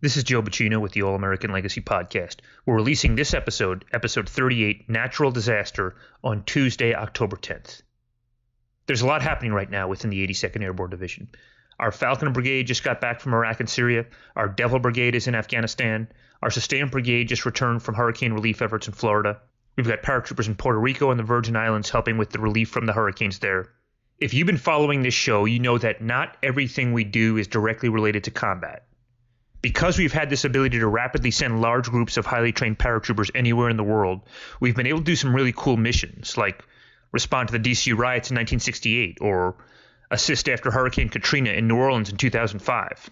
This is Joe Bacino with the All-American Legacy Podcast. We're releasing this episode, episode 38, Natural Disaster, on Tuesday, October 10th. There's a lot happening right now within the 82nd Airborne Division. Our Falcon Brigade just got back from Iraq and Syria. Our Devil Brigade is in Afghanistan. Our Sustained Brigade just returned from hurricane relief efforts in Florida. We've got paratroopers in Puerto Rico and the Virgin Islands helping with the relief from the hurricanes there. If you've been following this show, you know that not everything we do is directly related to combat. Because we've had this ability to rapidly send large groups of highly trained paratroopers anywhere in the world, we've been able to do some really cool missions, like respond to the DC riots in 1968 or assist after Hurricane Katrina in New Orleans in 2005.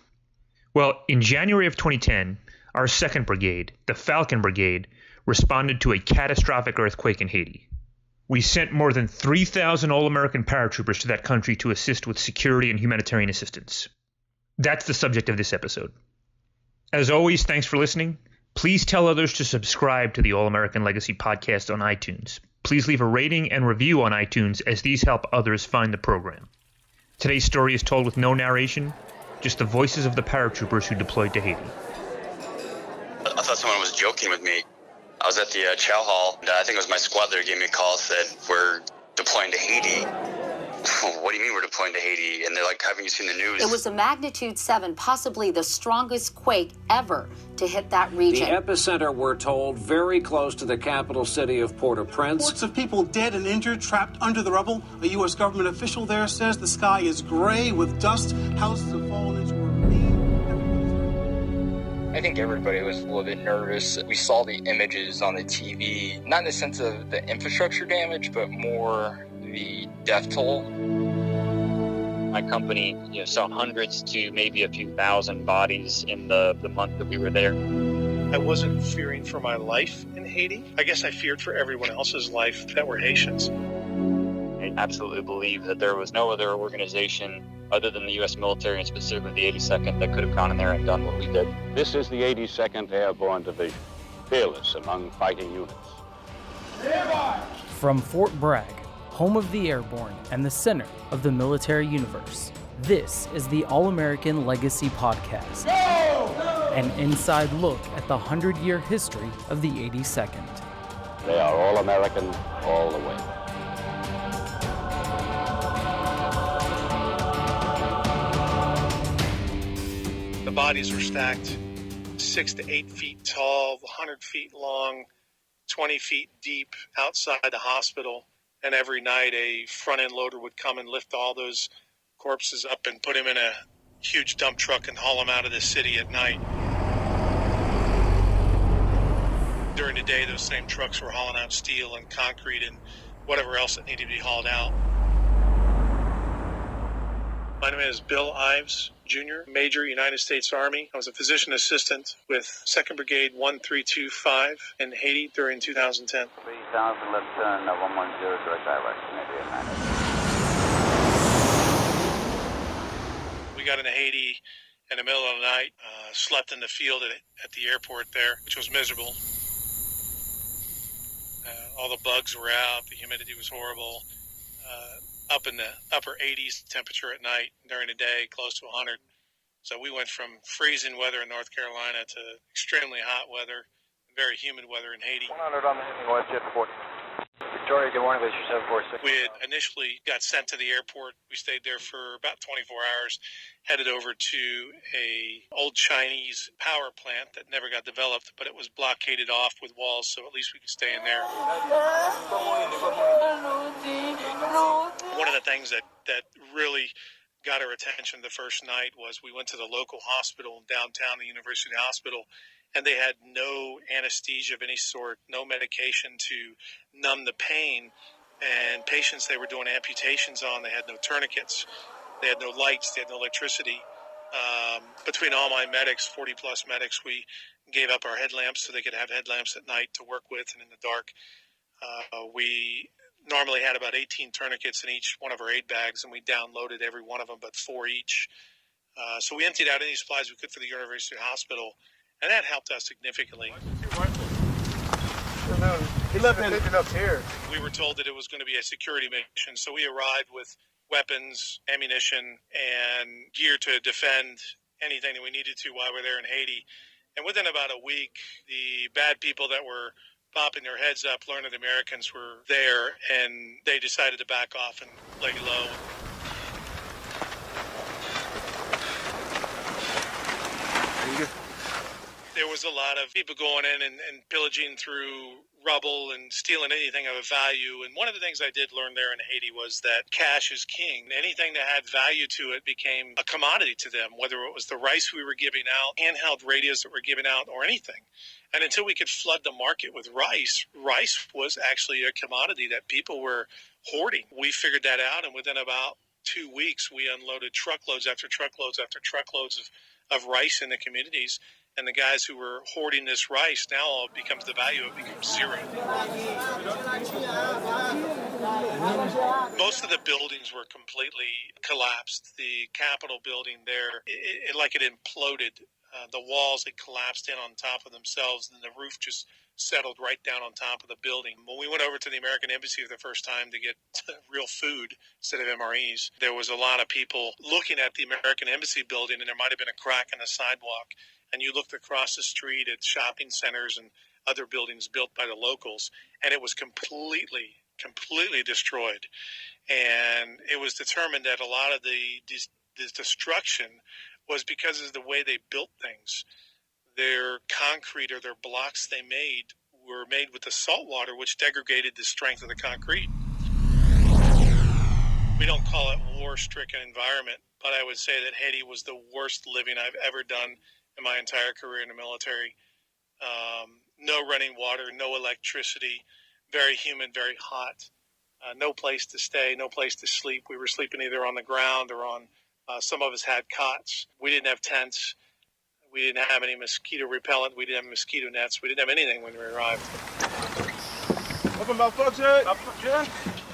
Well, in January of 2010, our 2nd Brigade, the Falcon Brigade, responded to a catastrophic earthquake in Haiti. We sent more than 3,000 All-American paratroopers to that country to assist with security and humanitarian assistance. That's the subject of this episode. As always, thanks for listening. Please tell others to subscribe to the All-American Legacy Podcast on iTunes. Please leave a rating and review on iTunes as these help others find the program. Today's story is told with no narration, just the voices of the paratroopers who deployed to Haiti. I thought someone was joking with me. I was at the chow hall, and I think it was my squad leader gave me a call, said, "We're deploying to Haiti." What do you mean we're deploying to Haiti? And they're like, haven't you seen the news? It was a magnitude 7, possibly the strongest quake ever to hit that region. The epicenter, we're told, very close to the capital city of Port-au-Prince. Reports of people dead and injured, trapped under the rubble. A U.S. government official there says the sky is gray with dust. Houses have fallen into ravine. I think everybody was a little bit nervous. We saw the images on the TV, not in the sense of the infrastructure damage, but more the death toll. My company, saw hundreds to maybe a few thousand bodies in the month that we were there. I wasn't fearing for my life in Haiti. I guess I feared for everyone else's life that were Haitians. I absolutely believe that there was no other organization other than the U.S. military, and specifically the 82nd, that could have gone in there and done what we did. This is the 82nd Airborne Division, fearless among fighting units. From Fort Bragg, home of the airborne and the center of the military universe, this is the All-American Legacy Podcast. An inside look at the 100-year history of the 82nd. They are all-American all the way. The bodies were stacked 6 to 8 feet tall, 100 feet long, 20 feet deep outside the hospital. And every night a front-end loader would come and lift all those corpses up and put them in a huge dump truck and haul them out of the city at night. During the day, those same trucks were hauling out steel and concrete and whatever else that needed to be hauled out. My name is Bill Ives, Jr., Major, United States Army. I was a physician assistant with 2nd Brigade 1325 in Haiti during 2010. 3000, left turn, 110, direct direction, We got into Haiti in the middle of the night, slept in the field at the airport there, which was miserable. All the bugs were out, the humidity was horrible. Up in the upper 80s temperature at night, during the day close to 100. So we went from freezing weather in North Carolina to extremely hot weather, very humid weather in Haiti. 100 on the heading west, jet 40. Victoria, good morning, this is 746. We had initially got sent to the airport. We stayed there for about 24 hours, headed over to a old Chinese power plant that never got developed, but it was blockaded off with walls, so at least we could stay in there. One of the things that really got our attention the first night was we went to the local hospital downtown, the University Hospital, and they had no anesthesia of any sort, no medication to numb the pain. And patients they were doing amputations on, they had no tourniquets, they had no lights, they had no electricity. Between all my medics, 40-plus medics, we gave up our headlamps so they could have headlamps at night to work with and in the dark. We normally had about 18 tourniquets in each one of our aid bags, and we downloaded every one of them but 4 each. So we emptied out any supplies we could for the University Hospital, and that helped us significantly. He left it up here. We were told that it was going to be a security mission, so we arrived with weapons, ammunition, and gear to defend anything that we needed to while we're there in Haiti. And within about a week, the bad people that were popping their heads up, learned that Americans were there, and they decided to back off and lay low. There was a lot of people going in and pillaging through rubble and stealing anything of value. And one of the things I did learn there in Haiti was that cash is king. Anything that had value to it became a commodity to them, whether it was the rice we were giving out, handheld radios that were given out, or anything. And until we could flood the market with rice was actually a commodity that people were hoarding. We figured that out, and within about 2 weeks, we unloaded truckloads after truckloads after truckloads of rice in the communities. And the guys who were hoarding this rice, now all it becomes the value, it becomes zero. Most of the buildings were completely collapsed. The Capitol building there, it imploded. The walls had collapsed in on top of themselves, and the roof just settled right down on top of the building. When we went over to the American Embassy for the first time to get real food instead of MREs, there was a lot of people looking at the American Embassy building, and there might have been a crack in the sidewalk. And you looked across the street at shopping centers and other buildings built by the locals, and it was completely destroyed. And it was determined that a lot of the destruction was because of the way they built things. Their concrete or their blocks they made were made with the salt water, which degraded the strength of the concrete. We don't call it war-stricken environment, but I would say that Haiti was the worst living I've ever done in my entire career in the military. No running water, no electricity, very humid, very hot, no place to stay, no place to sleep. We were sleeping either on the ground or on, some of us had cots. We didn't have tents. We didn't have any mosquito repellent. We didn't have mosquito nets. We didn't have anything when we arrived.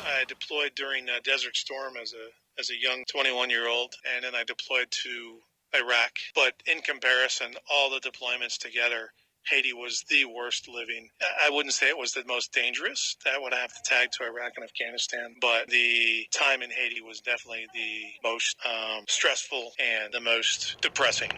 I deployed during Desert Storm as a young 21-year-old, and then I deployed to Iraq. But in comparison, all the deployments together, Haiti was the worst living. I wouldn't say it was the most dangerous. That would have to tag to Iraq and Afghanistan. But the time in Haiti was definitely the most stressful and the most depressing.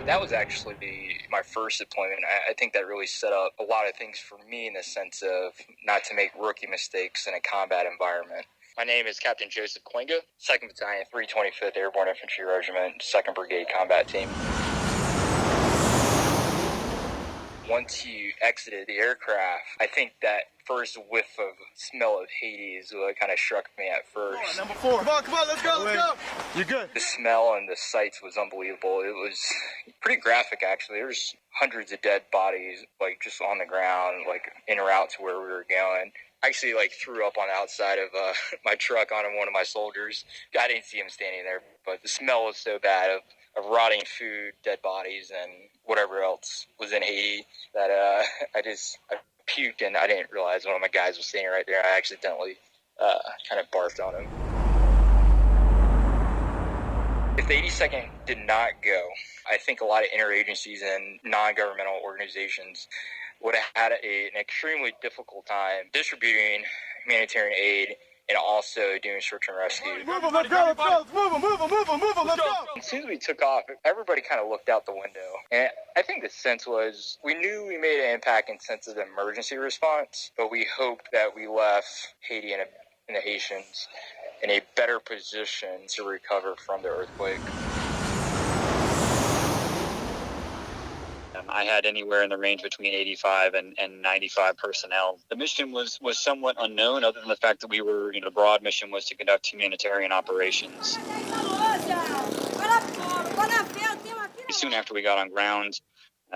That was actually my first deployment. I think that really set up a lot of things for me in the sense of not to make rookie mistakes in a combat environment. My name is Captain Joseph Quinga, 2nd Battalion, 325th Airborne Infantry Regiment, 2nd Brigade Combat Team. Once you exited the aircraft, I think that first whiff of smell of Haiti is what kind of struck me at first. Come on, number 4. Come on, let's go. You're good. The smell and the sights was unbelievable. It was pretty graphic, actually. There's hundreds of dead bodies, just on the ground, en route to where we were going. I actually, threw up on the outside of my truck on one of my soldiers. I didn't see him standing there, but the smell was so bad of rotting food, dead bodies, and whatever else was in Haiti that I puked, and I didn't realize one of my guys was standing right there. I accidentally kind of barfed on him. If the 82nd did not go, I think a lot of interagencies and non-governmental organizations would have had an extremely difficult time distributing humanitarian aid and also doing search and rescue. Move them, let's go. Let's go. As soon as we took off, everybody kind of looked out the window. And I think the sense was, we knew we made an impact in sense of the emergency response, but we hoped that we left Haiti and the Haitians in a better position to recover from the earthquake. I had anywhere in the range between 85 and 95 personnel. The mission was somewhat unknown, other than the fact that we were, the broad mission was to conduct humanitarian operations. Soon after we got on ground,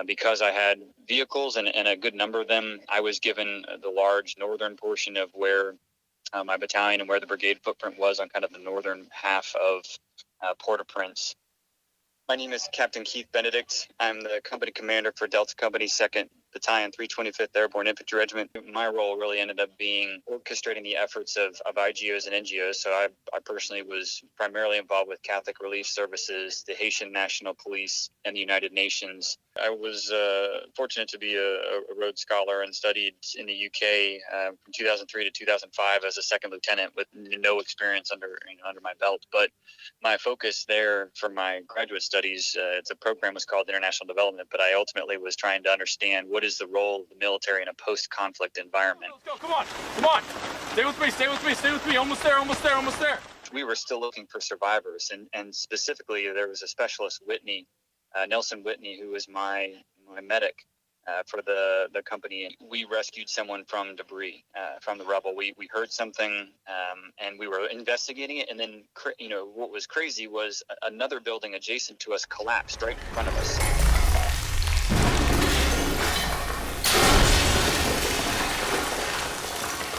because I had vehicles and a good number of them, I was given the large northern portion of where my battalion and where the brigade footprint was on kind of the northern half of Port-au-Prince. My name is Captain Keith Benedict. I'm the company commander for Delta Company 2nd Battalion, 325th Airborne Infantry Regiment. My role really ended up being orchestrating the efforts of IGOs and NGOs. So I personally was primarily involved with Catholic Relief Services, the Haitian National Police, and the United Nations. I was fortunate to be a Rhodes Scholar and studied in the UK from 2003 to 2005 as a second lieutenant with no experience under my belt. But my focus there for my graduate studies, the program was called International Development, but I ultimately was trying to understand what is the role of the military in a post-conflict environment. Let's go. Come on. Stay with me. Almost there. We were still looking for survivors, and specifically there was a specialist, Nelson Whitney, who was my medic for the company. We rescued someone from debris, from the rubble. We heard something, and we were investigating it, and then what was crazy was another building adjacent to us collapsed right in front of us.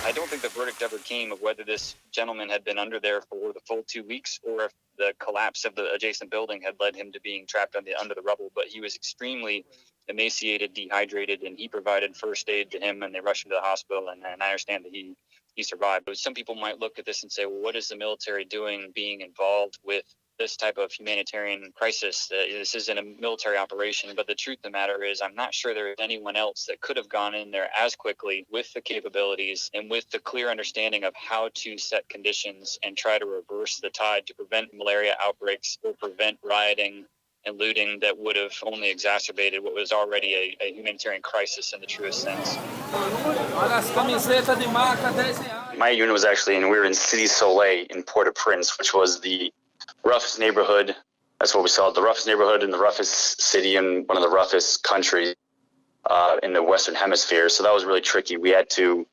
I don't think the verdict ever came of whether this gentleman had been under there for the full 2 weeks or if the collapse of the adjacent building had led him to being trapped under the rubble. But he was extremely emaciated, dehydrated, and he provided first aid to him, and they rushed him to the hospital, and I understand that he survived. Some people might look at this and say, well, what is the military doing being involved with this type of humanitarian crisis? This isn't a military operation, but the truth of the matter is I'm not sure there is anyone else that could have gone in there as quickly with the capabilities and with the clear understanding of how to set conditions and try to reverse the tide to prevent malaria outbreaks or prevent rioting and looting that would have only exacerbated what was already a humanitarian crisis in the truest sense. My unit was we were in Cité Soleil in Port-au-Prince, which was the roughest neighborhood. That's what we saw, the roughest neighborhood in the roughest city in one of the roughest countries in the Western Hemisphere. So that was really tricky. We had to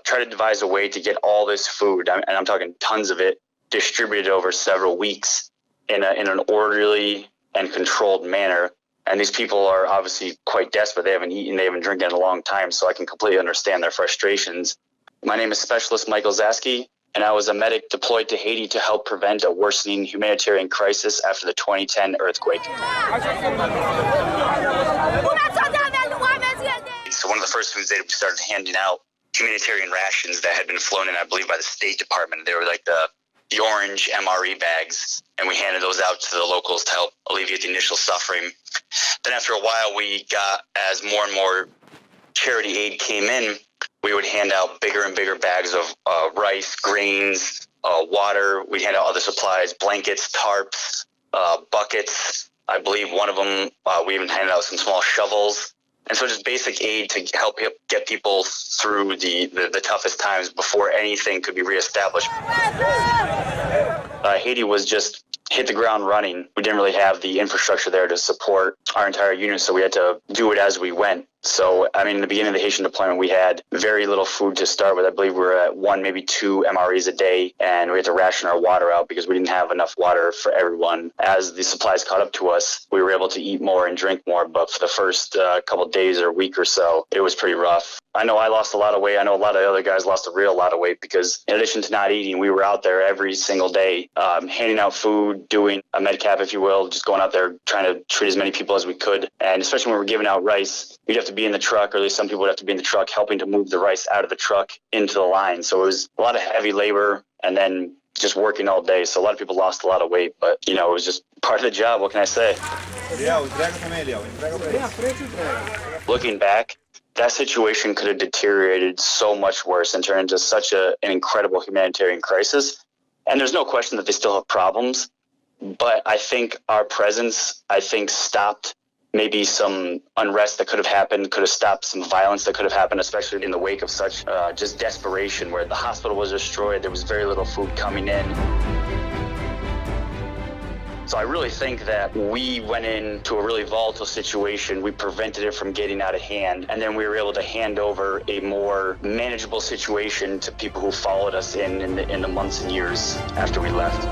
try to devise a way to get all this food, and I'm talking tons of it, distributed over several weeks in an orderly and controlled manner. And these people are obviously quite desperate. They haven't eaten, they haven't drinking in a long time, so I can completely understand their frustrations. My name is Specialist Michael Zaski, and I was a medic deployed to Haiti to help prevent a worsening humanitarian crisis after the 2010 earthquake. So one of the first things we started handing out humanitarian rations that had been flown in, I believe, by the State Department. They were like the orange MRE bags, and we handed those out to the locals to help alleviate the initial suffering. Then after a while, we got, as more and more charity aid came in, we would hand out bigger and bigger bags of rice, grains, water. We'd hand out other supplies, blankets, tarps, buckets. I believe one of them, we even handed out some small shovels. And so just basic aid to help get people through the toughest times before anything could be reestablished. Haiti was just hit the ground running. We didn't really have the infrastructure there to support our entire unit, so we had to do it as we went. So, in the beginning of the Haitian deployment, we had very little food to start with. I believe we were at 1, maybe 2 MREs a day, and we had to ration our water out because we didn't have enough water for everyone. As the supplies caught up to us, we were able to eat more and drink more, but for the first couple days or week or so, it was pretty rough. I know I lost a lot of weight. I know a lot of other guys lost a real lot of weight because in addition to not eating, we were out there every single day, handing out food, doing a medcap, if you will, just going out there trying to treat as many people as we could. And especially when we were giving out rice, you'd have to be in the truck, or at least some people would have to be in the truck helping to move the rice out of the truck into the line. So it was a lot of heavy labor and then just working all day. So a lot of people lost a lot of weight, but it was just part of the job. What can I say? Looking back, that situation could have deteriorated so much worse and turned into such an incredible humanitarian crisis. And there's no question that they still have problems. But I think our presence, stopped maybe some unrest that could have happened, could have stopped some violence that could have happened, especially in the wake of such just desperation, where the hospital was destroyed. There was very little food coming in. So I really think that we went into a really volatile situation. We prevented it from getting out of hand, and then we were able to hand over a more manageable situation to people who followed us in the months and years after we left.